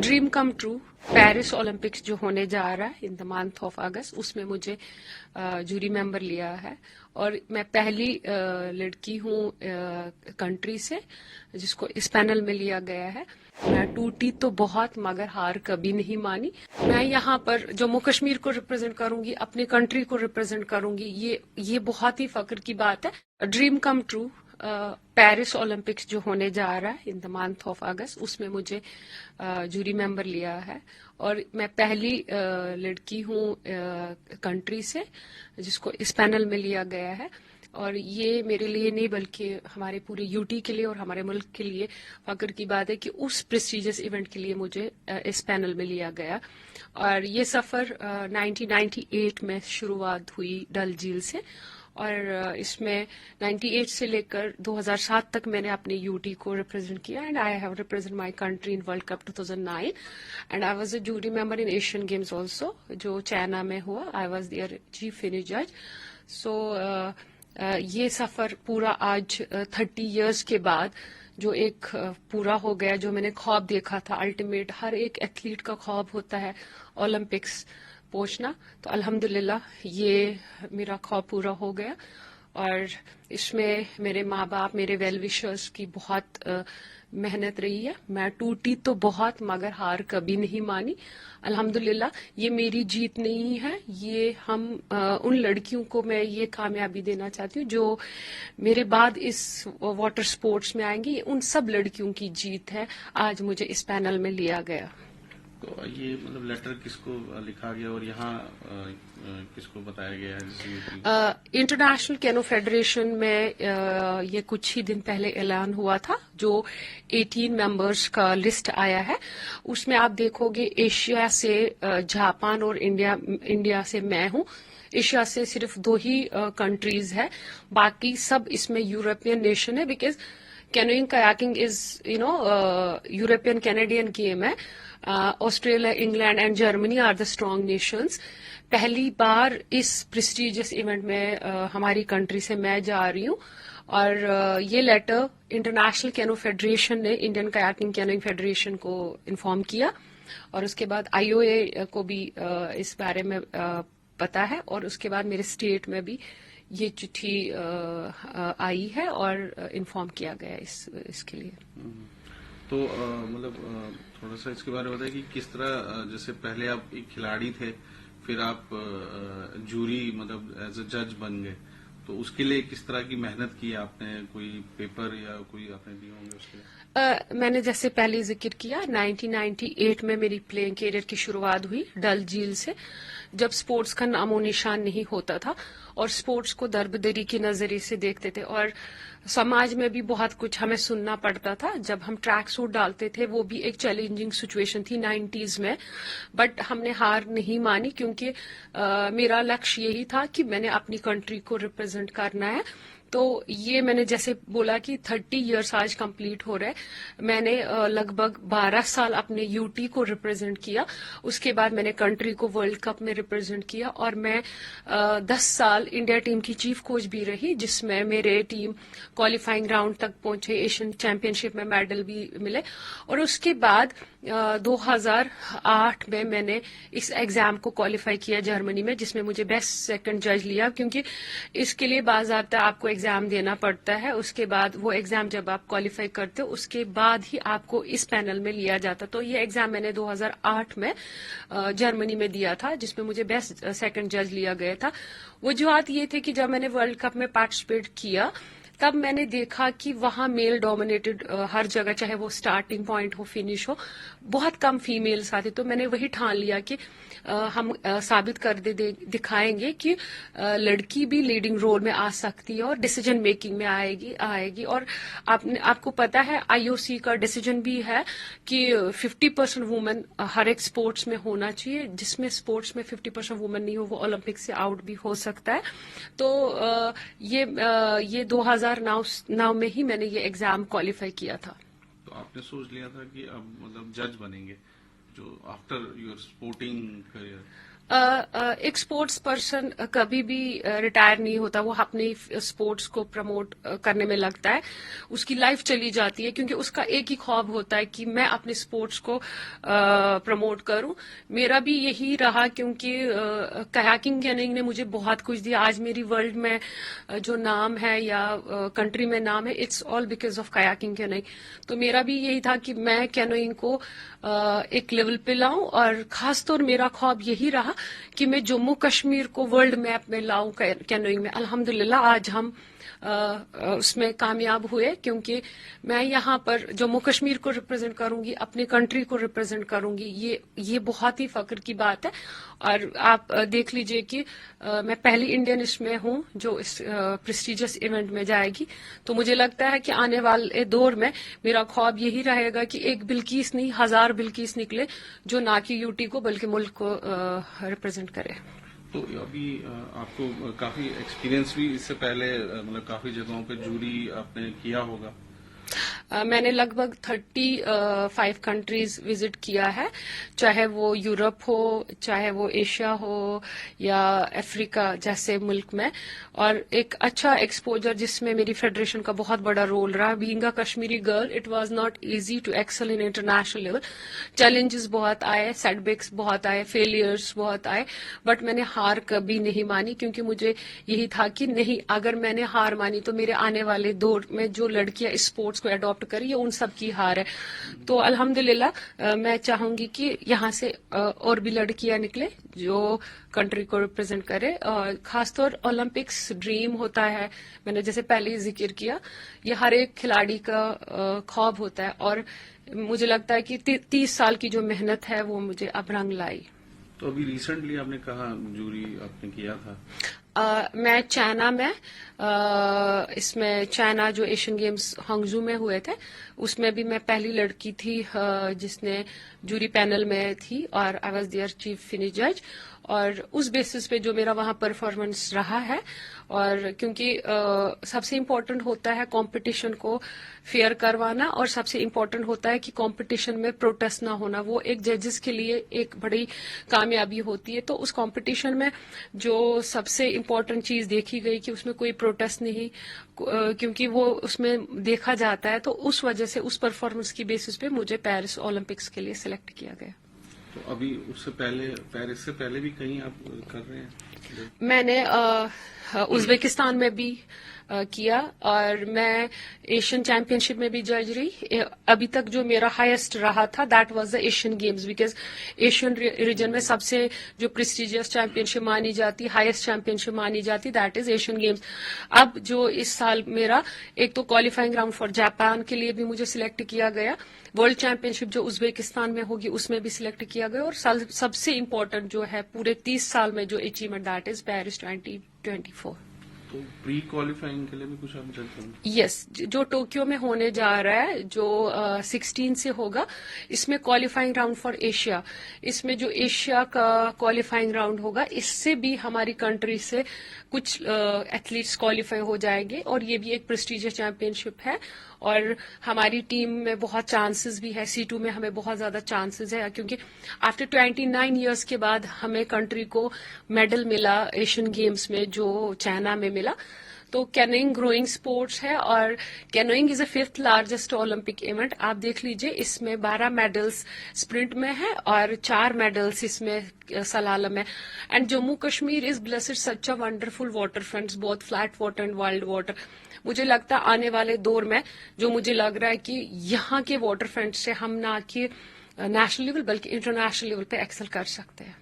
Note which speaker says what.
Speaker 1: Dream come true Paris Olympics जो होने जा रहा है इन द मंथ ऑफ अगस्त, उसमें मुझे जूरी मेंबर लिया है और मैं पहली लड़की हूँ कंट्री से जिसको इस पैनल में लिया गया है। मैं टूटी तो बहुत मगर हार कभी नहीं मानी। मैं यहाँ पर जम्मू कश्मीर को रिप्रेजेंट करूंगी, अपनी कंट्री को रिप्रेजेंट करूंगी। ये बहुत ही फख्र की बात है। Dream come true Paris Olympics जो होने जा रहा है इन द मंथ ऑफ अगस्त, उसमें मुझे जूरी मेंबर लिया है और मैं पहली लड़की हूँ कंट्री से जिसको इस पैनल में लिया गया है। और ये मेरे लिए नहीं बल्कि हमारे पूरे यूटी के लिए और हमारे मुल्क के लिए फख्र की बात है कि उस प्रेस्टिजियस इवेंट के लिए मुझे इस पैनल में लिया गया। और ये सफ़र 1998 में शुरुआत हुई डल झील से और इसमें 98 से लेकर 2007 तक मैंने अपने यूटी को रिप्रेजेंट किया and I have represent my country in world cup 2009 and I was a jury member in Asian games also जो चाइना में हुआ। I was there chief finish जज। सो ये सफ़र पूरा आज 30 इयर्स के बाद जो एक पूरा हो गया, जो मैंने ख्वाब देखा था, अल्टीमेट हर एक एथलीट का ख्वाब होता है ओलंपिक्स पहुंचना, तो अल्हम्दुलिल्लाह ये मेरा ख्वाब पूरा हो गया। और इसमें मेरे माँ बाप, मेरे वेल विशर्स की बहुत मेहनत रही है। मैं टूटी तो बहुत मगर हार कभी नहीं मानी। अल्हम्दुलिल्लाह ये मेरी जीत नहीं है, ये हम उन लड़कियों को मैं ये कामयाबी देना चाहती हूँ जो मेरे बाद इस वाटर स्पोर्ट्स में आएंगी। उन सब लड़कियों की जीत है। आज मुझे इस पैनल में लिया गया।
Speaker 2: तो ये मतलब लेटर किसको लिखा गया और यहाँ किसको बताया गया है?
Speaker 1: इंटरनेशनल कैनो फेडरेशन में ये कुछ ही दिन पहले ऐलान हुआ था, जो 18 मेंबर्स का लिस्ट आया है। उसमें आप देखोगे एशिया से जापान और इंडिया से मैं हूँ। एशिया से सिर्फ 2 ही कंट्रीज है, बाकी सब इसमें यूरोपियन नेशन है because canoeing kayaking is European Canadian game है। Australia, England and Germany are the strong nations. पहली बार इस प्रेस्टिजियस इवेंट में हमारी कंट्री से मैं जा रही हूँ और ये लेटर इंटरनेशनल कैनो फेडरेशन ने इंडियन कयाकिंग कैनोइंग फेडरेशन को इन्फॉर्म किया और उसके बाद आईओए को भी इस बारे में पता है और उसके बाद मेरे स्टेट में भी ये चिट्ठी आई है और इन्फॉर्म किया गया इसके लिए।
Speaker 2: तो मतलब थोड़ा सा इसके बारे में बताइए कि किस तरह, जैसे पहले आप एक खिलाड़ी थे, फिर आप जूरी मतलब एज अ जज बन गए, तो उसके लिए किस तरह की मेहनत की आपने? कोई पेपर या कोई आपने दिए होंगे उसके लिए?
Speaker 1: मैंने जैसे पहले जिक्र किया 1998 में मेरी प्लेइंग कैरियर की शुरुआत हुई डल झील से, जब स्पोर्ट्स का नामो निशान नहीं होता था और स्पोर्ट्स को दरबदरी की नजरिए से देखते थे और समाज में भी बहुत कुछ हमें सुनना पड़ता था। जब हम ट्रैक सूट डालते थे वो भी एक चैलेंजिंग सिचुएशन थी 90s में, बट हमने हार नहीं मानी क्योंकि मेरा लक्ष्य यही था कि मैंने अपनी कंट्री को रिप्रेजेंट करना है। तो ये मैंने जैसे बोला कि 30 इयर्स आज कंप्लीट हो रहे हैं। मैंने लगभग 12 साल अपने यूटी को रिप्रेजेंट किया, उसके बाद मैंने कंट्री को वर्ल्ड कप में रिप्रेजेंट किया और मैं 10 साल इंडिया टीम की चीफ कोच भी रही, जिसमें मेरे टीम क्वालिफाइंग राउंड तक पहुंचे, एशियन चैंपियनशिप में मेडल भी मिले। और उसके बाद 2008 में मैंने इस एग्जाम को क्वालिफाई किया जर्मनी में, जिसमें मुझे बेस्ट सेकंड जज लिया क्योंकि इसके लिए बाज़ाब्ता आपको एग्जाम देना पड़ता है। उसके बाद वो एग्जाम जब आप क्वालिफाई करते हो उसके बाद ही आपको इस पैनल में लिया जाता। तो ये एग्जाम मैंने 2008 में जर्मनी में दिया था, जिसमें मुझे बेस्ट सेकंड जज लिया गया था। वजूहत ये थे कि जब मैंने वर्ल्ड कप में पार्टिसिपेट किया तब मैंने देखा कि वहां मेल डोमिनेटेड हर जगह, चाहे वो स्टार्टिंग पॉइंट हो फिनिश हो, बहुत कम फीमेल्स आते। तो मैंने वही ठान लिया कि हम साबित कर दिखाएंगे कि लड़की भी लीडिंग रोल में आ सकती है और डिसीजन मेकिंग में आएगी। और आपको पता है आईओसी का डिसीजन भी है कि 50% वुमेन हर एक स्पोर्ट्स में होना चाहिए। जिसमें स्पोर्ट्स में 50% वुमेन नहीं हो वो ओलंपिक से आउट भी हो सकता है। तो ये 2009 में ही मैंने ये एग्जाम क्वालिफाई किया था।
Speaker 2: तो आपने सोच लिया था कि अब मतलब जज बनेंगे जो आफ्टर योर स्पोर्टिंग करियर?
Speaker 1: ایک اسپورٹس پرسن کبھی بھی ریٹائر نہیں ہوتا, وہ اپنے اسپورٹس کو پروموٹ کرنے میں لگتا ہے, اس کی لائف چلی جاتی ہے کیونکہ اس کا ایک ہی خواب ہوتا ہے کہ میں اپنے اسپورٹس کو پروموٹ کروں. میرا بھی یہی رہا کیونکہ کیاکنگ کینوئنگ نے مجھے بہت کچھ دیا. آج میری ورلڈ میں جو نام ہے یا کنٹری میں نام ہے, it's all because of kayaking canoeing. تو میرا بھی یہی تھا کہ میں کینوئنگ کو ایک لیول پہ لاؤں, اور خاص طور میرا خواب یہی رہا کہ میں جموں کشمیر کو ورلڈ میپ میں لاؤں کینوئنگ میں. الحمدللہ آج ہم اس میں کامیاب ہوئے, کیونکہ میں یہاں پر جموں کشمیر کو ریپرزینٹ کروں گی, اپنے کنٹری کو ریپرزینٹ کروں گی. یہ بہت ہی فخر کی بات ہے. اور آپ دیکھ لیجئے کہ میں پہلی انڈین اس میں ہوں جو اس پریسٹیجس ایونٹ میں جائے گی. تو مجھے لگتا ہے کہ آنے والے دور میں میرا خواب یہی رہے گا کہ ایک بلقیس نہیں 1000 بلقیس نکلے جو نہ کہ یوٹی کو بلکہ ملک کو ریپرزینٹ کرے.
Speaker 2: تو ابھی آپ کو کافی ایکسپیرینس بھی اس سے پہلے مطلب کافی جگہوں پہ جوری آپ نے کیا ہوگا.
Speaker 1: میں نے لگ بھگ 35 کنٹریز وزٹ کیا ہے, چاہے وہ یورپ ہو, چاہے وہ ایشیا ہو یا افریقہ جیسے ملک میں. اور ایک اچھا ایکسپوجر جس میں میری فیڈریشن کا بہت بڑا رول رہا. Being a Kashmiri girl it was not easy to excel in international level. Challenges بہت آئے, سیٹ بیکس بہت آئے, فیلئرس بہت آئے, بٹ میں نے ہار کبھی نہیں مانی, کیونکہ مجھے یہی تھا کہ نہیں, اگر میں نے ہار مانی تو میرے آنے والے دور میں جو لڑکیاں اس اسپورٹس کو اڈاپٹ کری یہ ان سب کی ہار ہے. تو الحمدللہ میں چاہوں گی کہ یہاں سے اور بھی لڑکیاں نکلے جو کنٹری کو ریپرزینٹ کرے. اور خاص طور اولمپکس ڈریم ہوتا ہے, میں نے جیسے پہلے ہی ذکر کیا, یہ ہر ایک کھلاڑی کا خواب ہوتا ہے. اور مجھے لگتا ہے کہ 30 سال کی جو محنت ہے وہ مجھے اب رنگ لائی.
Speaker 2: تو ابھی ریسنٹلی آپ نے کہا جوری آپ نے کیا تھا؟
Speaker 1: میں چائنا میں اس میں چائنا جو ایشین گیمز ہانگزو میں ہوئے تھے اس میں بھی میں پہلی لڑکی تھی جس نے جوری پینل میں تھی, اور I was there chief finish جج. اور اس بیسس پہ جو میرا وہاں پرفارمنس رہا ہے, اور کیونکہ سب سے امپورٹنٹ ہوتا ہے کمپٹیشن کو فیئر کروانا, اور سب سے امپورٹنٹ ہوتا ہے کہ کمپٹیشن میں پروٹیسٹ نہ ہونا. وہ ایک ججز کے لیے ایک بڑی کامیابی ہوتی ہے. تو اس کمپٹیشن میں جو سب سے امپورٹنٹ چیز دیکھی گئی کہ اس میں کوئی پروٹیسٹ نہیں, کیونکہ وہ اس میں دیکھا جاتا ہے. تو اس وجہ سے اس پرفارمنس کی بیسس پہ مجھے پیرس اولمپکس کے لیے سلیکٹ کیا گیا.
Speaker 2: تو ابھی اس سے پہلے پیرس سے پہلے بھی کہیں آپ کر رہے ہیں؟
Speaker 1: میں نے ازبکستان میں بھی کیا, اور میں ایشین چیمپئن شپ میں بھی جج رہی. ابھی تک جو میرا ہائیسٹ رہا تھا that was the Asian games, because Asian region میں سب سے جو پریسٹیجیس چیمپئن شپ مانی جاتی, ہائیسٹ چیمپئن شپ مانی جاتی, دیٹ از ایشین گیمز. اب جو اس سال میرا ایک تو کوالیفائنگ راؤنڈ فار جاپان کے لیے بھی مجھے سلیکٹ کیا گیا, ورلڈ چیمپئن شپ جو ازبکستان میں ہوگی اس میں بھی سلیکٹ کیا گیا, اور سب سے امپورٹنٹ جو ہے پورے 30 سال میں جو اچیومنٹ دیٹ از پیرس 2024.
Speaker 2: تو پری کوالیفائنگ کے لیے بھی کچھ آپ جج کریں گے؟
Speaker 1: یس, جو ٹوکیو میں ہونے جا رہا ہے جو 16 سے ہوگا, اس میں کوالیفائنگ راؤنڈ فار ایشیا, اس میں جو ایشیا کا کوالیفائنگ راؤنڈ ہوگا اس سے بھی ہماری کنٹری سے کچھ ایتھلیٹس کوالیفائی ہو جائیں گے, اور یہ بھی ایک پریسٹیجیس چیمپئن شپ ہے. اور ہماری ٹیم میں بہت چانسز بھی ہے, C2 میں ہمیں بہت زیادہ چانسز ہے, کیونکہ آفٹر 29 ایئرس کے بعد ہمیں کنٹری کو میڈل ملا ایشین گیمز میں جو چائنا میں ملا. تو کینوئنگ گروئنگ سپورٹس ہے, اور کینوئنگ از اے 5th لارجسٹ اولمپک ایونٹ. آپ دیکھ لیجئے اس میں 12 میڈلز اسپرنٹ میں ہے اور 4 میڈلز اس میں سلالم میں. And Jammu Kashmir is blessed such a wonderful water fronts, بہت flat water and wild water. مجھے لگتا ہے آنے والے دور میں جو مجھے لگ رہا ہے کہ یہاں کے واٹر فرنٹ سے ہم نہ کہ نیشنل لیول بلکہ انٹرنیشنل لیول پہ ایکسل کر سکتے ہیں.